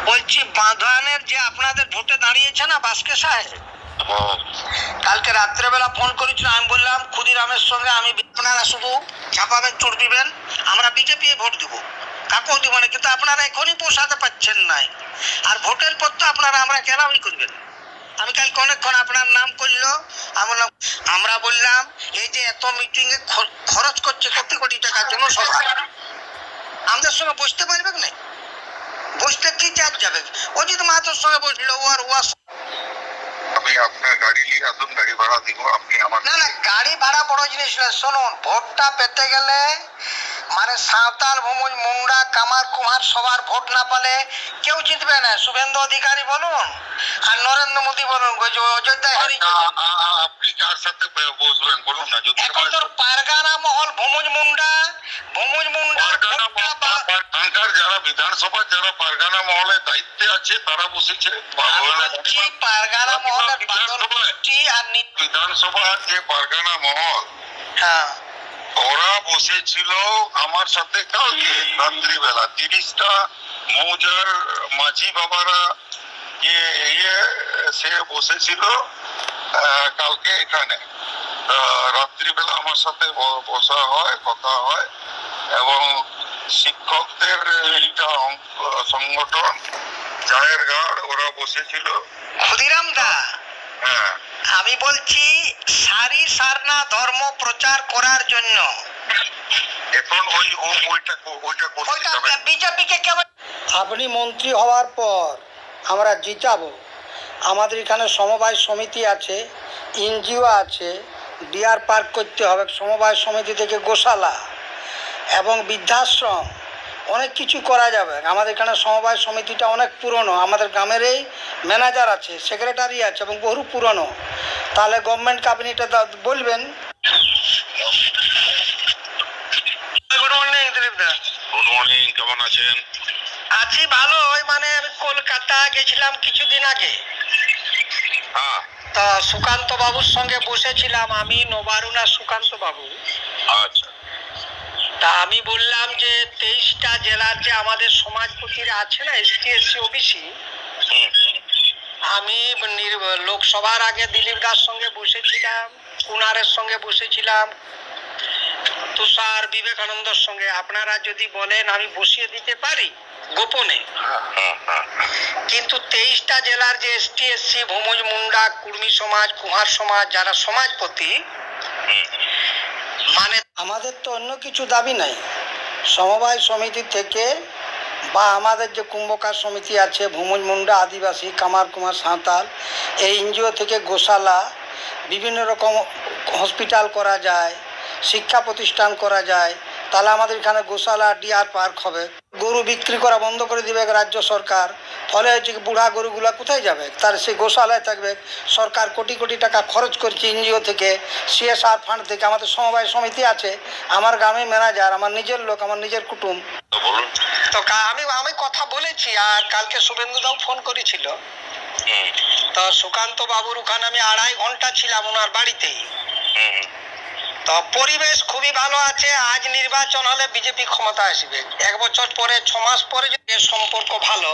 বলছি বাঁধানের যে আপনাদের ভোটে দাঁড়িয়েছে না বাসকে সাহেব, কালকে রাত্রেবেলা ফোন করেছিল। আমি বললাম ক্ষুদিরামের সঙ্গে আমি, আপনারা শুধু ছাপাবেন চোট দিবেন, আমরা বিজেপি ভোট দিব, কাকেও দিব না। কিন্তু আপনারা এখনই পোষাতে পারছেন নাই, আর ভোটের পর তো আপনারা আমরা ঘেরাওই করবেন। আমি কালকে অনেকক্ষণ আপনার নাম করলো, আমরা বললাম এই যে এত মিটিং এ খরচ করছে কোটি কোটি টাকার জন্য, সবাই আমাদের সঙ্গে বসতে পারবে না, বসতে কি চাপ যাবে? অজিত মাহাতোর সঙ্গে বসলো, ওর আমি আপনার গাড়ি নিয়ে আসুন, গাড়ি ভাড়া দিব, আপনি আমার না না গাড়ি ভাড়া বড় জিনিস না। শুনুন, ভোটটা পেতে গেলে মানে সাঁওতাল, ভূমুজ, মুন্ডা, কামার, কুমার সবার ভোট না পালে কেউ জিতবে না। শুভেন্দু অধিকারী বলুন আর নরেন্দ্র মোদী বলুন, অযোধ্যায় আপনি কার সাথে বসবেন বলুন না। এখন তোর পারগানা মহল, ভূমুজ মুন্ডা যারা বিধানসভা, যারা পারগানা মহলের দায়িত্বে আছে তারা বসেছে। পারগানা মহলের বিধানসভার যে পারগানা মহল, হ্যাঁ, ওরা বসেছিল আমার সাথে কালকে রাত্রিবেলা। 30টা মৌজার মাঝি বাবারা সে বসেছিল কালকে এখানে। রাত্রিবেলা আমার সাথে বসা হয়, কথা হয়, এবং শিক্ষকদের একটা সংগঠন জায়ের গার্ড ওরা বসেছিল। ক্ষুদিরাম দা, হ্যাঁ, আমি বলছি সারি সারনা ধর্ম প্রচার করার জন্য এখন ওইটা বিজেপিকে কেমন, আপনি মন্ত্রী হওয়ার পর আমরা জিতাবো। আমাদের এখানে সমবায় সমিতি আছে, এনজিও আছে, ডিয়ার পার্ক করতে হবে, সমবায় সমিতি থেকে গোশালা এবং বৃদ্ধাশ্রম অনেক কিছু করা যাবে। আমাদের এখানে সমবায় সমিতিটা অনেক পুরনো, আমাদের গ্রামেরই ম্যানেজার আছে, সেক্রেটারি আছে এবং বহু পুরনো। তাহলে গভর্নমেন্টকে আপনি এটা বলবেন। গুড মর্নিং দিলীপ দা। গুড মর্নিং, কেমন আছেন? আছি ভালো। ওই মানে আমি কলকাতা গেছিলাম কিছুদিন আগে, হ্যাঁ, তা সুকান্ত বাবুর সঙ্গে বসেছিলাম, আমি, নবারুণ আর সুকান্ত বাবু। আচ্ছা, তা আমি বললাম যে 23টা জেলার যে আমাদের সমাজপতিরা আছে না, এসটি এসসি ওবিসি, আমি লোকসভার আগে দিলীপ দার সঙ্গে বসেছিলাম, কুনারের সঙ্গে বসেছিলাম, তুষার, বিবেকানন্দর সঙ্গে। আপনারা যদি বলেন আমি বসিয়ে দিতে পারি গোপনে, কিন্তু 23টা জেলার যে এসটি এসসি, ভূমুজ, মুন্ডা, কুর্মী সমাজ, কুমার সমাজ, যারা সমাজপতি, মানে আমাদের তো অন্য কিছু দাবি নাই। সমবায় সমিতি থেকে বা আমাদের যে কুম্ভকার সমিতি আছে, ভূমুজ, মুন্ডা, আদিবাসী, কামার, কুমার, সাঁওতাল, এই এনজিও থেকে গোশালা, বিভিন্ন রকম হসপিটাল করা যায়, শিক্ষা প্রতিষ্ঠান করা যায়। তাহলে আমাদের এখানে গোশালা, ডিয়ার পার্ক হবে। গরু বিক্রি করা বন্ধ করে দিবে রাজ্য সরকার। ফলে হচ্ছে কি, বুড়া গরুগুলা কোথায় যাবে? তার সেই গোশালায় থাকবে। সরকার কোটি কোটি টাকা খরচ করছে এনজিও থেকে, সিএসআর ফান্ড থেকে। আমাদের সমবায় সমিতি আছে, আমার গ্রামে ম্যানেজার, আমার নিজের লোক, আমার নিজের কুটুম। তো আমি কথা বলেছি, আর কালকে শুভেন্দু দাও ফোন করেছিল। তো সুকান্ত বাবুর ওখানে আমি 2.5 ঘন্টা ছিলাম ওনার বাড়িতেই। তো পরিবেশ খুবই ভালো আছে। আজ নির্বাচন হলে বিজেপি ক্ষমতা আসবে। 1 বছর পরে, 6 মাস পরে যদি সম্পর্ক ভালো,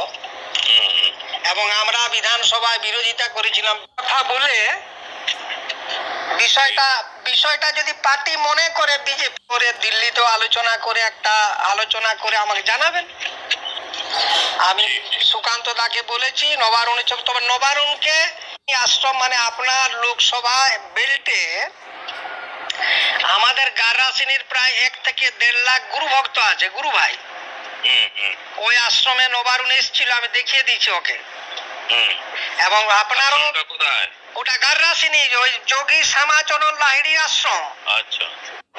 এবং আমরা বিধানসভায় বিরোধিতা করেছিলাম কথা বলে, বিষয়টা যদি পার্টি মনে করে বিজেপি করে দিল্লিতেও আলোচনা করে আমাকে জানাবেন। আমি সুকান্ত দাকে বলেছি, নবারুণ, তবে নবারুণকে আশ্রম মানে আপনার লোকসভা বেল্টে আমাদের গাররাসিনীর প্রায় 1 থেকে 1.5 লাখ গুরু ভক্ত আছে, গুরু ভাই। ওই আশ্রমে নবারুণ এসেছিল, আমি দেখিয়ে দিয়েছি ওকে। এবং আপনারও ওটা গাররাসিনী, ওই যোগী শ্যামাচরণ লাহিড়ী আশ্রম। আচ্ছা,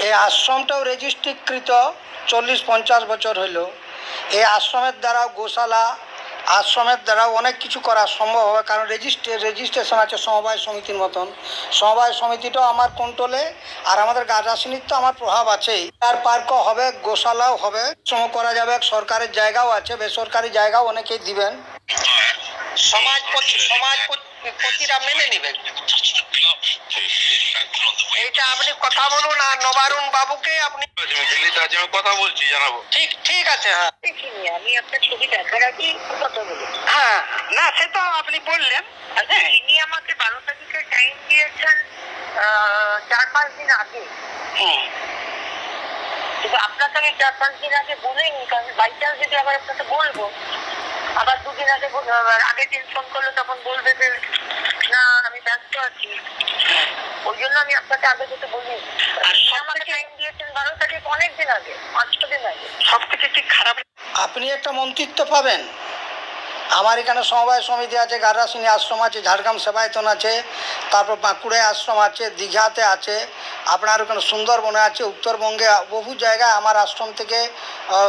এই আশ্রমটাও রেজিস্ট্রিকৃত, 40-50 বছর হইল। এই আশ্রমের দ্বারাও গোশালা, আশ্রমের দ্বারাও অনেক কিছু করা সম্ভব হবে, কারণ রেজিস্ট্রেশন আছে সমবায় সমিতির মতন। সমবায় সমিতিটাও আমার কন্ট্রোলে, আর আমাদের গাররাসিনীর তো আমার প্রভাব আছেই। আর পার্কও হবে, গোশালাও হবে, শ্রম করা যাবে, সরকারের জায়গাও আছে, বেসরকারি জায়গাও অনেকেই দিবেন। সমাজপতিরা মেনে নেবে। এইটা আপনি কথা বলুন আর নবারুণ বাবুকে আপনি দিল্লিতে আজ আমি কথা বলছি, জানাবো। ঠিক ঠিক আছে। হ্যাঁ দেখিনি, আমি আপনার ছবি দেখার আগেই কথা বলি। হ্যাঁ, না সে তো আপনি বললেন। আচ্ছা, তিনি আমাকে 12 তারিখে টাইম দিয়েছেন 4-5 দিন আগে, হুম। কিন্তু আপনাকে আমি 4-5 দিন আগে বলিনি, কারণ বাই চান্স যদি আবার আপনাকে বলবো, আবার 2 দিন আগে আগের দিন ফোন করলে তখন বলবে যে না আমি ব্যস্ত আছি, ওই জন্য আমি আপনাকে আগে যেতে বলিনি। আর তিনি সব আমাকে থেকে- টাইম দিয়েছেন 12 তারিখ, অনেক দিন আগে, 5-6 দিন আগে। সব থেকে কি খারাপ, আপনি একটা মন্ত্রিত্ব পাবেন। আমার এখানে সমবায় সমিতি আছে, গাররাসিনী আশ্রম আছে, ঝাড়গ্রাম সেবায়তন আছে, তারপর বাঁকুড়ায় আশ্রম আছে, দীঘাতে আছে, আপনার ওখানে সুন্দরবনে আছে, উত্তরবঙ্গে বহু জায়গায় আমার আশ্রম থেকে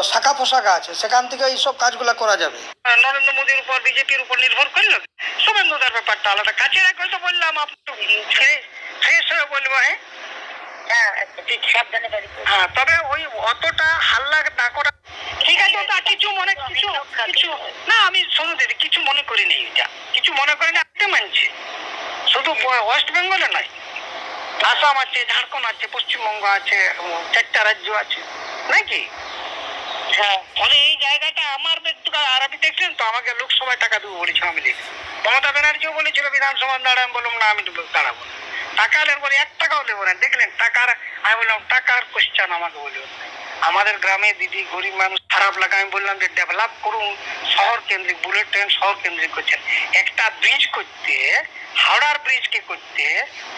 শাখা পোশাখা আছে, সেখান থেকে এইসব কাজগুলো করা যাবে। নরেন্দ্র মোদীর উপর বিজেপির উপর নির্ভর করলো। শুভেন্দুদার ব্যাপারটা আলাদা, কাছে রাখবে তো বললাম, আপনি ফ্রেশ হয়ে বলবো। হ্যাঁ হ্যাঁ, ঠিক সাবধানে গাড়ি করবেন। হ্যাঁ, তবে ওই অতটা হাল্লা না করা ঠিক আছে। ওটা কিছু মনে কিছু কিছু না, আমি শুনুন দিদি, কিছু মনে করি নেই, এটা কিছু মনে করি না, আপনি মানছি। শুধু ওয়েস্ট বেঙ্গলে নয়, আসাম আছে, ঝাড়খণ্ড আছে, পশ্চিমবঙ্গ আছে, 4টা রাজ্য আছে নাকি। হ্যাঁ, ফলে এই জায়গাটা আমার ব্যক্তিগত, আর আপনি দেখছেন তো আমাকে লোকসভায় টাকা দেবো বলেছে, আমি দেখি মমতা ব্যানার্জিও বলেছিল বিধানসভা দাঁড়ায়, আমি বললাম না আমি দাঁড়াবো না। টাকা নেন বলে 1 টাকাও দেবো না, দেখলেন টাকার, আমি বললাম টাকার কোশ্চেন আমাকে বলবে। আমাদের গ্রামে দিদি গরিব মানুষ, খারাপ লাগে, আমি বললাম যে ডেভেলপ করুন, শহর কেন্দ্রিক, বুলেট ট্রেন শহর কেন্দ্রিক করছেন। একটা ব্রিজ করতে, হাওড়ার ব্রিজকে করতে,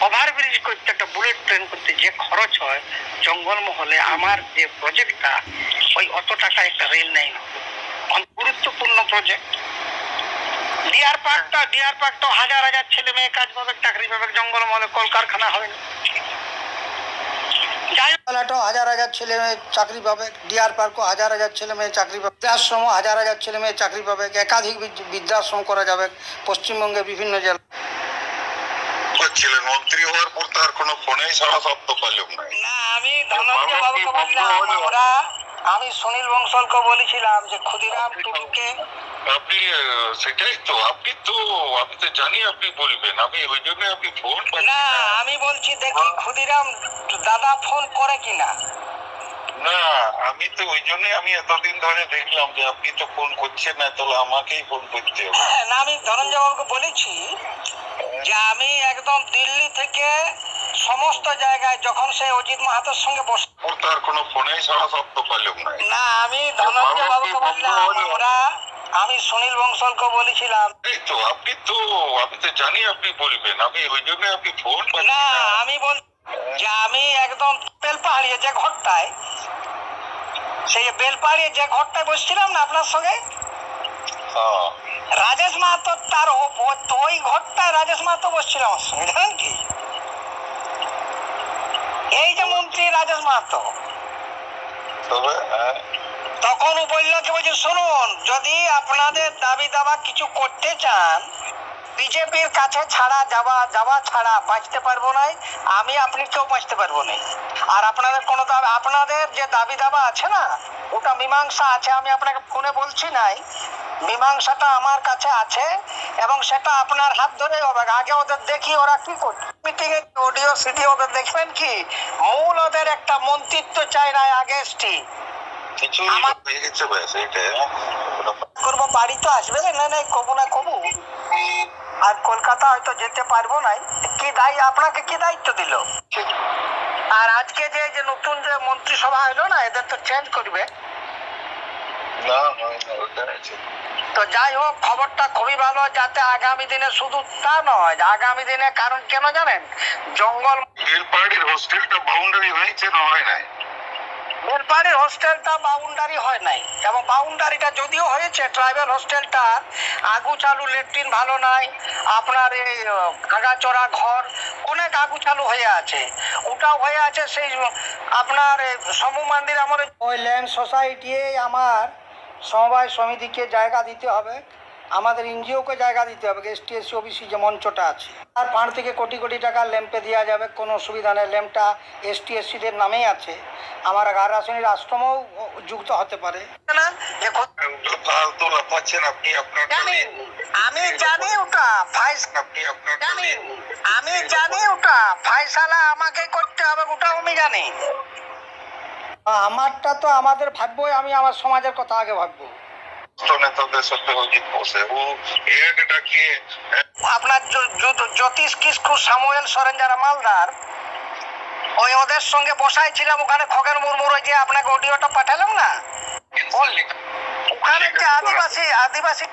ওভার ব্রিজ করতে, একটা বুলেট ট্রেন করতে যে খরচ হয় জঙ্গলমহলে, আমার যে প্রজেক্টটা ওই অত টাকা একটা রেল লাইন গুরুত্বপূর্ণ প্রজেক্ট। ডিয়ার পার্কটা হাজার হাজার ছেলে মেয়ে কাজ পাবে, চাকরি পাবে, জঙ্গলমহলে কলকারখানা হবে না। যাই হোক, মেলাটাও হাজার হাজার ছেলে মেয়ে চাকরি পাবে, ডিআর পার্কও হাজার হাজার ছেলে মেয়ে চাকরি পাবে, বৃদ্ধাশ্রমও হাজার হাজার ছেলে মেয়ে চাকরি পাবে, একাধিক বৃদ্ধাশ্রম করা যাবে পশ্চিমবঙ্গের বিভিন্ন জেলা। ছিলেন মন্ত্রী হওয়ার পর তার কোনো ফোনেই সারা শব্দ পাইলাম না। না আমি ধনঞ্জয় বাবুকে বললাম, আমি সুনীল বংশলকে বলেছিলাম যে ক্ষুদিরাম টুডুকে। আপনি সেটাই তো, আমি তো জানি আপনি বলবেন, আমি ওই জন্য আপনি ফোন না আমি বলছি দেখি ক্ষুদিরাম দাদা ফোন করে কিনা। না, আমি তো ওই জন্য আমি এতদিন ধরে দেখলাম যে আপনি তো ফোন করছেন না, তাহলে আমাকেই ফোন করতে হবে। না আমি ধনঞ্জয় বাবুকে বলেছি যে আমি একদম দিল্লি থেকে সমস্ত জায়গায়, যখন সে অজিত মাহাতোর সঙ্গে বসে, ওর তার কোনো ফোনেই সারা শব্দ পাইলাম না। না আমি ধনঞ্জয় বাবুকে বললাম, আমি সুনীল বংশলকে বলেছিলাম। এই তো আমি তো জানি আপনি বলবেন, আমি ওই জন্য আপনি ফোন না আমি বল যে আমি একদম বেলপাহাড়িয়ে যে ঘরটায়, সেই বেলপাহাড়িয়ে যে ঘরটায় বসছিলাম না আপনার সঙ্গে, হ্যাঁ রাজেশ মাহাতো, তার ওই ঘরটায় রাজেশ মাহাতো বসছিল আমার সঙ্গে, জানেন কি? এই যে মন্ত্রী রাজেশ মাহাতো, তবে তখন ও বললো কি, বলছে শুনুন, যদি আপনাদের দাবি দাবা কিছু করতে চান, বিজেপির কাছে যাওয়া ছাড়া বাঁচতে পারবো না, আমি আপনি কেউ বাঁচতে পারবো না। আর আপনাদের কোনো আপনাদের যে দাবি দাবা আছে না, ওটা মীমাংসা আছে, আমি আপনাকে ফোনে বলছি নাই, মীমাংসাটা আমার কাছে আছে, এবং সেটা আপনার হাত ধরেই হবে। আগে ওদের দেখি ওরা কি করছে, মিটিং এ অডিও সিডি ওদের দেখবেন কি, মূল ওদের একটা মন্ত্রিত্ব চাই না, আগে কিছু আমার- হয়ে গেছে ব্যাস, এইটাই। করবো, বাড়ি তো আসবে না, কবু না কবু, আর কলকাতা হয়তো যেতে পারবো না। কি আপনাকে কি দায়িত্ব দিল? আর আজকে যে নতুন যে মন্ত্রিসভা হলো না, এদের তো চেঞ্জ করবে। না ওটা আছে। তো যাই হোক, খবরটা খুবই ভালো, যাতে আগামী দিনে, শুধু তা নয়, আগামী দিনে, কারণ কেন জানেন, জঙ্গল বেলপাহাড়ির হোস্টেলটা বাউন্ডারি হয়েছে না হয় নাই? বেলপাহাড়ির হোস্টেলটা বাউন্ডারি হয় নাই, এবং বাউন্ডারিটা যদিও হয়েছে, ট্রাইবেল হোস্টেলটা আগু চালু, লেট্রিন ভালো নাই, আপনার এই আগাচড়া ঘর, অনেক আগু চালু হয়ে আছে, ওটাও হয়ে আছে। সেই আপনার সমু মন্দির আমার ওই ল্যান্ড সোসাইটি আমার সমবায় সমিতিকে জায়গা দিতে হবে, আমাদের এনজিওকে জায়গা দিতে হবে, এসটি এসসি ওবিসি যে মঞ্চটা আছে তার ফান্ড থেকে কোটি কোটি টাকা ল্যাম্পে দেওয়া যাবে, কোনো অসুবিধা নেই। ল্যাম্পটা এসটি এসসিদের নামেই আছে, আমার গার আসনির আশ্রমও যুক্ত হতে পারে না যে ফালতু লাফাচ্ছেন আপনি আপনার জানি, আমি জানি ওটা আপনি আপনার আমি জানি ওটা ফায়সালা আমাকে করতে হবে, ওটাও আমি জানি। আমারটা তো আমাদের ভাববই, আমি আমার সমাজের কথা আগে ভাববো। নেতাদের সাথে অজিত বসে ও এক ডাকিয়ে আপনার জ্যোতিষ কিস্কু সামুয়েল সরেন যারা মালদার, ওই ওদের সঙ্গে বসাই ছিলাম ওখানে, খগেন মুর্মুর যে আপনাকে অডিওটা পাঠালাম না, ওখানে যে আদিবাসী